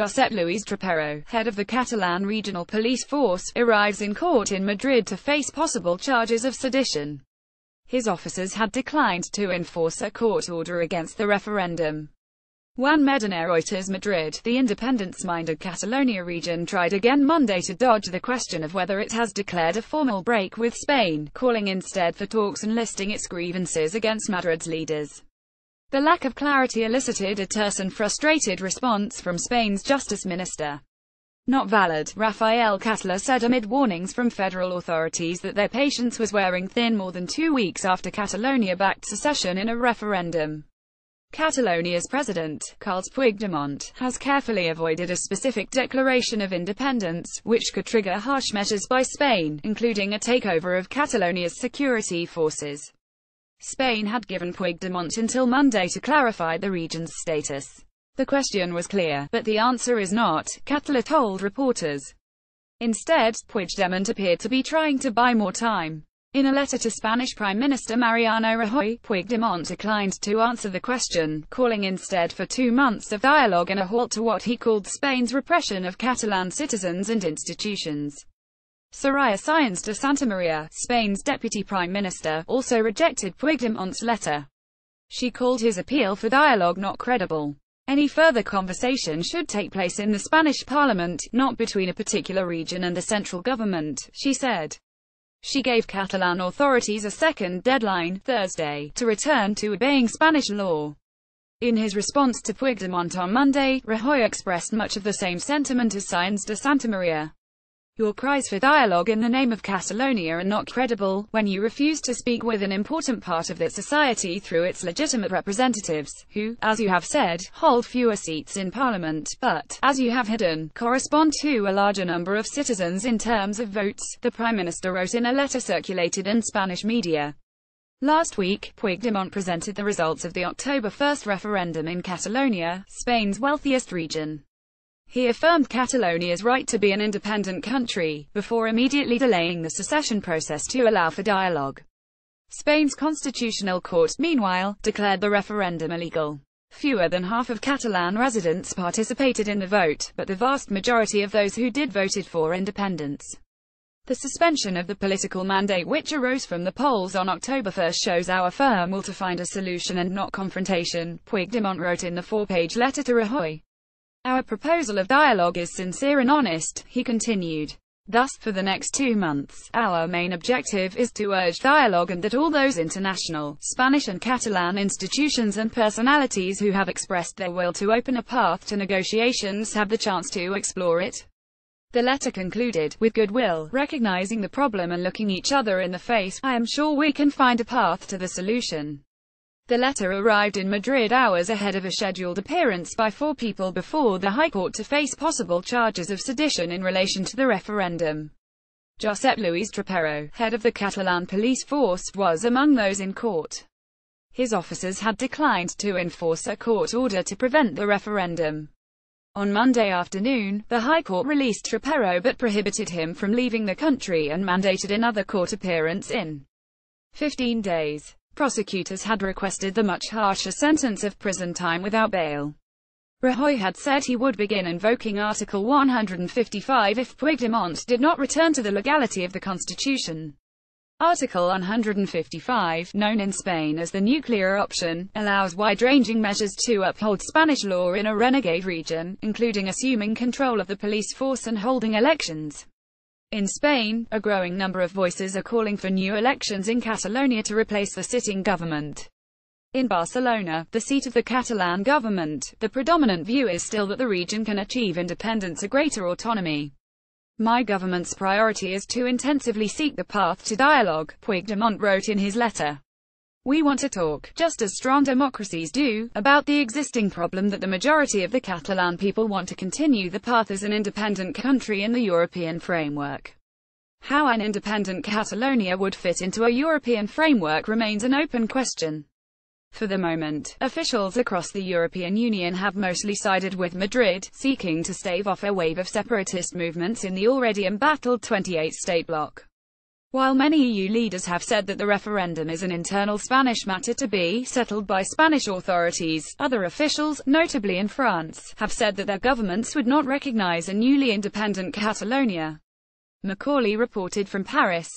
Josep Luis Trapero, head of the Catalan regional police force, arrives in court in Madrid to face possible charges of sedition. His officers had declined to enforce a court order against the referendum. Juan Medina Reuters Madrid, the independence-minded Catalonia region tried again Monday to dodge the question of whether it has declared a formal break with Spain, calling instead for talks and listing its grievances against Madrid's leaders. The lack of clarity elicited a terse and frustrated response from Spain's justice minister. Not valid, Rafael Catala said amid warnings from federal authorities that their patience was wearing thin more than 2 weeks after Catalonia backed secession in a referendum. Catalonia's president, Carles Puigdemont, has carefully avoided a specific declaration of independence, which could trigger harsh measures by Spain, including a takeover of Catalonia's security forces. Spain had given Puigdemont until Monday to clarify the region's status. The question was clear, but the answer is not, Catala told reporters. Instead, Puigdemont appeared to be trying to buy more time. In a letter to Spanish Prime Minister Mariano Rajoy, Puigdemont declined to answer the question, calling instead for 2 months of dialogue and a halt to what he called Spain's repression of Catalan citizens and institutions. Soraya Sáenz de Santamaría, Spain's deputy prime minister, also rejected Puigdemont's letter. She called his appeal for dialogue not credible. Any further conversation should take place in the Spanish parliament, not between a particular region and the central government, she said. She gave Catalan authorities a second deadline, Thursday, to return to obeying Spanish law. In his response to Puigdemont on Monday, Rajoy expressed much of the same sentiment as Sáenz de Santamaría. Your cries for dialogue in the name of Catalonia are not credible, when you refuse to speak with an important part of that society through its legitimate representatives, who, as you have said, hold fewer seats in parliament, but, as you have hidden, correspond to a larger number of citizens in terms of votes, the Prime Minister wrote in a letter circulated in Spanish media. Last week, Puigdemont presented the results of the October 1 referendum in Catalonia, Spain's wealthiest region. He affirmed Catalonia's right to be an independent country, before immediately delaying the secession process to allow for dialogue. Spain's constitutional court, meanwhile, declared the referendum illegal. Fewer than half of Catalan residents participated in the vote, but the vast majority of those who did voted for independence. The suspension of the political mandate which arose from the polls on October 1 shows our firm will to find a solution and not confrontation, Puigdemont wrote in the 4-page letter to Rajoy. Our proposal of dialogue is sincere and honest, he continued. Thus, for the next 2 months, our main objective is to urge dialogue and that all those international, Spanish and Catalan institutions and personalities who have expressed their will to open a path to negotiations have the chance to explore it. The letter concluded, with goodwill, recognizing the problem and looking each other in the face, I am sure we can find a path to the solution. The letter arrived in Madrid hours ahead of a scheduled appearance by 4 people before the High Court to face possible charges of sedition in relation to the referendum. Josep Luis Trapero, head of the Catalan police force, was among those in court. His officers had declined to enforce a court order to prevent the referendum. On Monday afternoon, the High Court released Trapero but prohibited him from leaving the country and mandated another court appearance in 15 days. Prosecutors had requested the much harsher sentence of prison time without bail. Rajoy had said he would begin invoking Article 155 if Puigdemont did not return to the legality of the Constitution. Article 155, known in Spain as the nuclear option, allows wide-ranging measures to uphold Spanish law in a renegade region, including assuming control of the police force and holding elections. In Spain, a growing number of voices are calling for new elections in Catalonia to replace the sitting government. In Barcelona, the seat of the Catalan government, the predominant view is still that the region can achieve independence or greater autonomy. My government's priority is to intensively seek the path to dialogue, Puigdemont wrote in his letter. We want to talk, just as strong democracies do, about the existing problem that the majority of the Catalan people want to continue the path as an independent country in the European framework. How an independent Catalonia would fit into a European framework remains an open question. For the moment, officials across the European Union have mostly sided with Madrid, seeking to stave off a wave of separatist movements in the already embattled 28-state bloc. While many EU leaders have said that the referendum is an internal Spanish matter to be settled by Spanish authorities, other officials, notably in France, have said that their governments would not recognize a newly independent Catalonia. Macaulay reported from Paris.